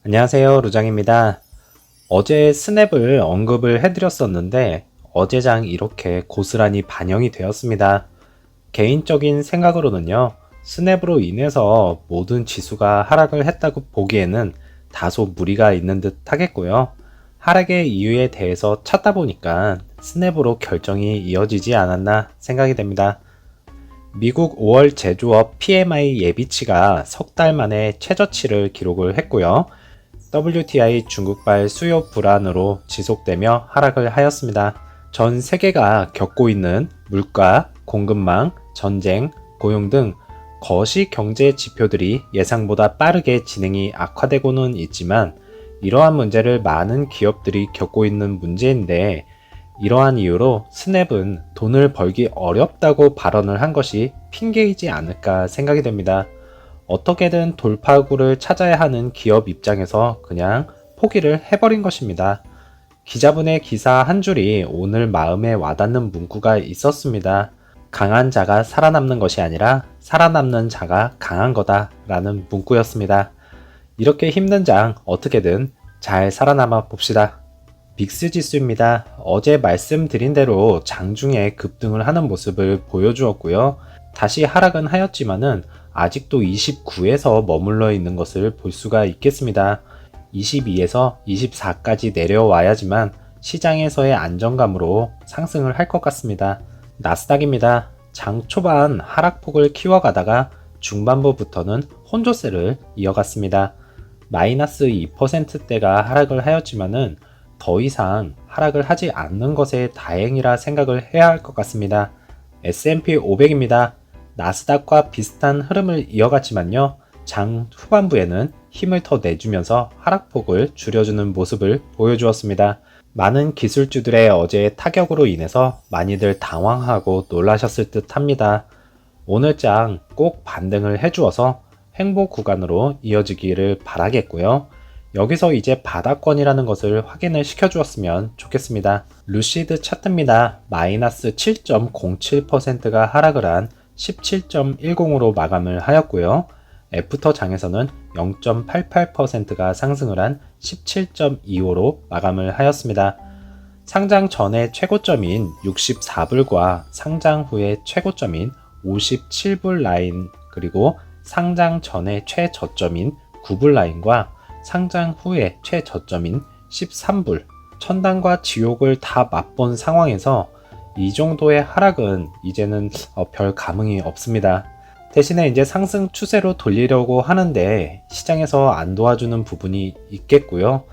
안녕하세요, 루장입니다. 어제 스냅을 언급을 해드렸었는데 어제장 이렇게 고스란히 반영이 되었습니다. 개인적인 생각으로는요, 스냅으로 인해서 모든 지수가 하락을 했다고 보기에는 다소 무리가 있는 듯 하겠고요. 하락의 이유에 대해서 찾다 보니까 스냅으로 결정이 이어지지 않았나 생각이 됩니다. 미국 5월 제조업 PMI 예비치가 석 달 만에 최저치를 기록을 했고요. WTI 중국발 수요 불안으로 지속되며 하락을 하였습니다. 전 세계가 겪고 있는 물가, 공급망, 전쟁, 고용 등 거시 경제 지표들이 예상보다 빠르게 진행이 악화되고는 있지만 이러한 문제를 많은 기업들이 겪고 있는 문제인데 이러한 이유로 스냅은 돈을 벌기 어렵다고 발언을 한 것이 핑계이지 않을까 생각이 됩니다. 어떻게든 돌파구를 찾아야 하는 기업 입장에서 그냥 포기를 해버린 것입니다. 기자분의 기사 한 줄이 오늘 마음에 와닿는 문구가 있었습니다. 강한 자가 살아남는 것이 아니라 살아남는 자가 강한 거다 라는 문구였습니다. 이렇게 힘든 장 어떻게든 잘 살아남아 봅시다. 빅스 지수입니다. 어제 말씀드린 대로 장중에 급등을 하는 모습을 보여주었고요. 다시 하락은 하였지만은 아직도 29에서 머물러 있는 것을 볼 수가 있겠습니다. 22에서 24까지 내려와야지만 시장에서의 안정감으로 상승을 할 것 같습니다. 나스닥입니다. 장 초반 하락폭을 키워가다가 중반부부터는 혼조세를 이어갔습니다. 마이너스 2%대가 하락을 하였지만은 더 이상 하락을 하지 않는 것에 다행이라 생각을 해야 할 것 같습니다. S&P 500입니다. 나스닥과 비슷한 흐름을 이어갔지만요. 장 후반부에는 힘을 더 내주면서 하락폭을 줄여주는 모습을 보여주었습니다. 많은 기술주들의 어제의 타격으로 인해서 많이들 당황하고 놀라셨을 듯 합니다. 오늘 장 꼭 반등을 해주어서 횡보 구간으로 이어지기를 바라겠고요. 여기서 이제 바닥권이라는 것을 확인을 시켜주었으면 좋겠습니다. 루시드 차트입니다. 마이너스 7.07%가 하락을 한 17.10으로 마감을 하였고요. 애프터 장에서는 0.88%가 상승을 한 17.25로 마감을 하였습니다. 상장 전의 최고점인 64불과 상장 후의 최고점인 57불 라인 그리고 상장 전의 최저점인 9불 라인과 상장 후의 최저점인 13불 천당과 지옥을 다 맛본 상황에서 이 정도의 하락은 이제는 별 감흥이 없습니다. 대신에 이제 상승 추세로 돌리려고 하는데 시장에서 안 도와주는 부분이 있겠고요.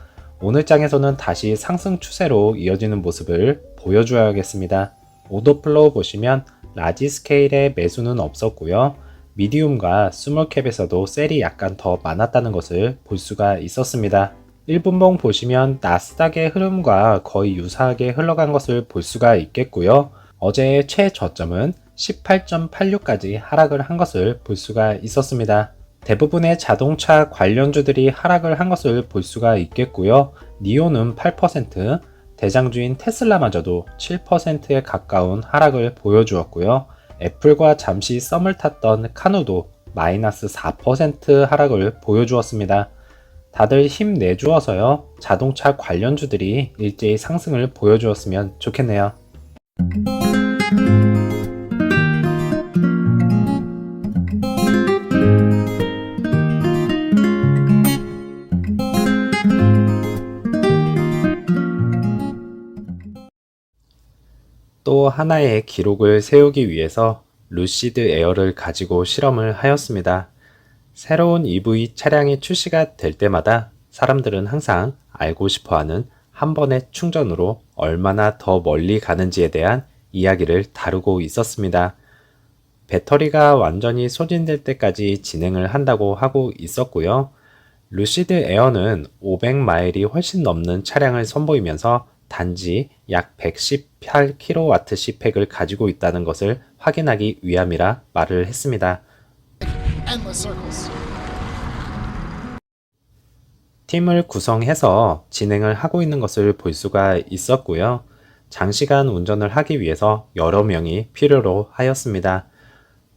오늘 장에서는 다시 상승 추세로 이어지는 모습을 보여줘야겠습니다. 오더 플로우 보시면 라지 스케일의 매수는 없었고요. 미디움과 스몰캡에서도 셀이 약간 더 많았다는 것을 볼 수가 있었습니다. 1분봉 보시면 나스닥의 흐름과 거의 유사하게 흘러간 것을 볼 수가 있겠고요. 어제의 최저점은 18.86까지 하락을 한 것을 볼 수가 있었습니다. 대부분의 자동차 관련주들이 하락을 한 것을 볼 수가 있겠고요. 니오는 8%, 대장주인 테슬라마저도 7%에 가까운 하락을 보여주었고요. 애플과 잠시 썸을 탔던 카누도 마이너스 4% 하락을 보여주었습니다. 다들 힘내주어서요. 자동차 관련주들이 일제히 상승을 보여주었으면 좋겠네요. 또 하나의 기록을 세우기 위해서 루시드 에어를 가지고 실험을 하였습니다. 새로운 EV 차량이 출시가 될 때마다 사람들은 항상 알고 싶어하는 한 번의 충전으로 얼마나 더 멀리 가는지에 대한 이야기를 다루고 있었습니다. 배터리가 완전히 소진될 때까지 진행을 한다고 하고 있었고요. 루시드 에어는 500마일이 훨씬 넘는 차량을 선보이면서 단지 약 118kW 팩을 가지고 있다는 것을 확인하기 위함이라 말을 했습니다. 팀을 구성해서 진행을 하고 있는 것을 볼 수가 있었고요. 장시간 운전을 하기 위해서 여러 명이 필요로 하였습니다.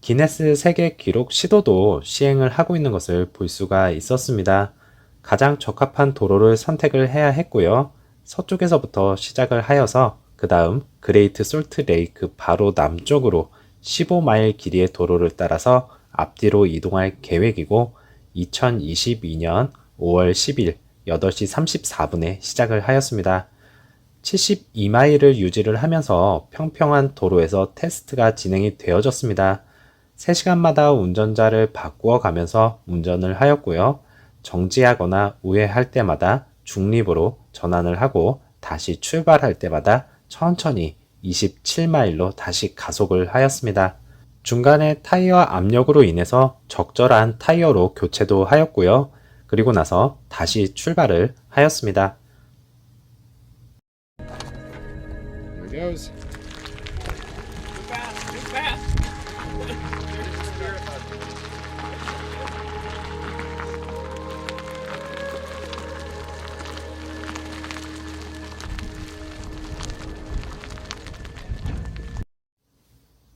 기네스 세계 기록 시도도 시행을 하고 있는 것을 볼 수가 있었습니다. 가장 적합한 도로를 선택을 해야 했고요. 서쪽에서부터 시작을 하여서 그 다음 그레이트 솔트 레이크 바로 남쪽으로 15마일 길이의 도로를 따라서 앞뒤로 이동할 계획이고 2022년 5월 10일 8시 34분에 시작을 하였습니다. 72마일을 유지를 하면서 평평한 도로에서 테스트가 진행이 되어졌습니다. 3시간마다 운전자를 바꾸어 가면서 운전을 하였고요. 정지하거나 우회할 때마다 중립으로 전환을 하고 다시 출발할 때마다 천천히 27마일로 다시 가속을 하였습니다. 중간에 타이어 압력으로 인해서 적절한 타이어로 교체도 하였고요. 그리고 나서 다시 출발을 하였습니다. There he goes. Too fast.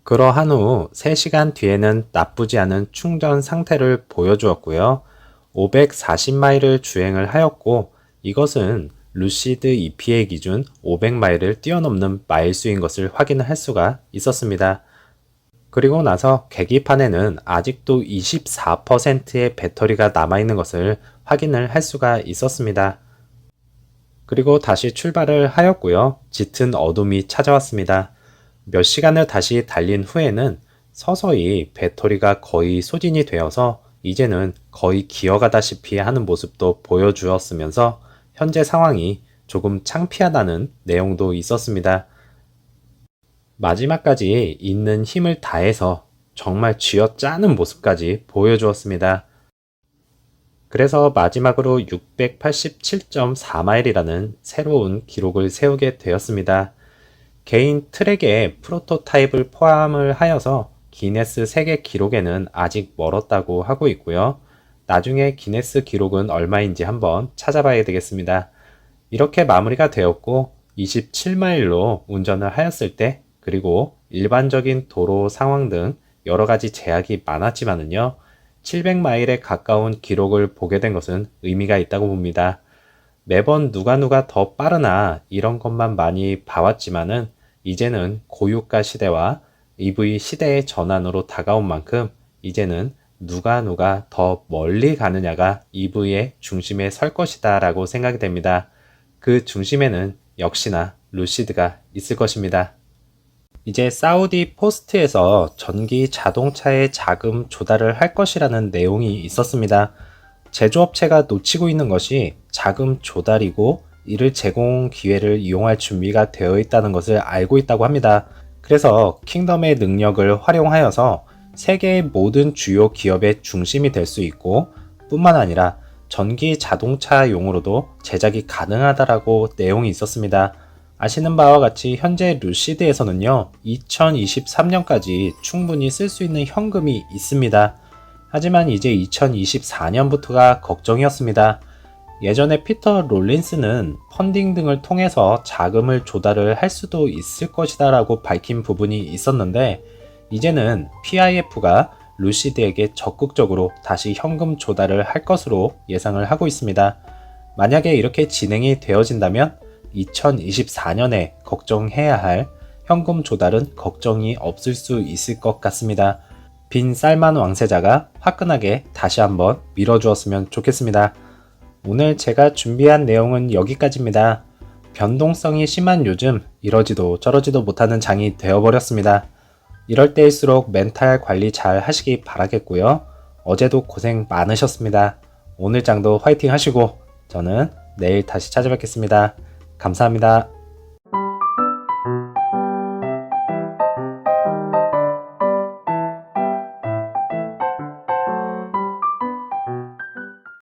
그러한 후 3시간 뒤에는 나쁘지 않은 충전 상태를 보여주었고요. 540마일을 주행을 하였고 이것은 루시드 EPA 기준 500마일을 뛰어넘는 마일수인 것을 확인을 할 수가 있었습니다. 그리고 나서 계기판에는 아직도 24%의 배터리가 남아있는 것을 확인을 할 수가 있었습니다. 그리고 다시 출발을 하였고요. 짙은 어둠이 찾아왔습니다. 몇 시간을 다시 달린 후에는 서서히 배터리가 거의 소진이 되어서 이제는 거의 기어가다시피 하는 모습도 보여주었으면서 현재 상황이 조금 창피하다는 내용도 있었습니다. 마지막까지 있는 힘을 다해서 정말 쥐어짜는 모습까지 보여주었습니다. 그래서 마지막으로 687.4마일이라는 새로운 기록을 세우게 되었습니다. 개인 트랙에 프로토타입을 포함을 하여서 기네스 세계 기록에는 아직 멀었다고 하고 있고요. 나중에 기네스 기록은 얼마인지 한번 찾아봐야 되겠습니다. 이렇게 마무리가 되었고 27마일로 운전을 하였을 때 그리고 일반적인 도로 상황 등 여러 가지 제약이 많았지만은요. 700마일에 가까운 기록을 보게 된 것은 의미가 있다고 봅니다. 매번 누가 더 빠르나 이런 것만 많이 봐왔지만은 이제는 고유가 시대와 EV 시대의 전환으로 다가온 만큼 이제는 누가 더 멀리 가느냐가 EV의 중심에 설 것이다 라고 생각이 됩니다. 그 중심에는 역시나 루시드가 있을 것입니다. 이제 사우디 포스트에서 전기 자동차의 자금 조달을 할 것이라는 내용이 있었습니다. 제조업체가 놓치고 있는 것이 자금 조달이고 이를 제공 기회를 이용할 준비가 되어 있다는 것을 알고 있다고 합니다. 그래서 킹덤의 능력을 활용하여서 세계의 모든 주요 기업의 중심이 될 수 있고 뿐만 아니라 전기 자동차용으로도 제작이 가능하다라고 내용이 있었습니다. 아시는 바와 같이 현재 루시드에서는요 2023년까지 충분히 쓸 수 있는 현금이 있습니다. 하지만 이제 2024년부터가 걱정이었습니다. 예전에 피터 롤린스는 펀딩 등을 통해서 자금을 조달을 할 수도 있을 것이다 라고 밝힌 부분이 있었는데 이제는 PIF가 루시드에게 적극적으로 다시 현금 조달을 할 것으로 예상을 하고 있습니다. 만약에 이렇게 진행이 되어진다면 2024년에 걱정해야 할 현금 조달은 걱정이 없을 수 있을 것 같습니다. 빈 살만 왕세자가 화끈하게 다시 한번 밀어주었으면 좋겠습니다. 오늘 제가 준비한 내용은 여기까지입니다. 변동성이 심한 요즘 이러지도 저러지도 못하는 장이 되어버렸습니다. 이럴 때일수록 멘탈 관리 잘 하시기 바라겠고요. 어제도 고생 많으셨습니다. 오늘 장도 화이팅 하시고 저는 내일 다시 찾아뵙겠습니다. 감사합니다.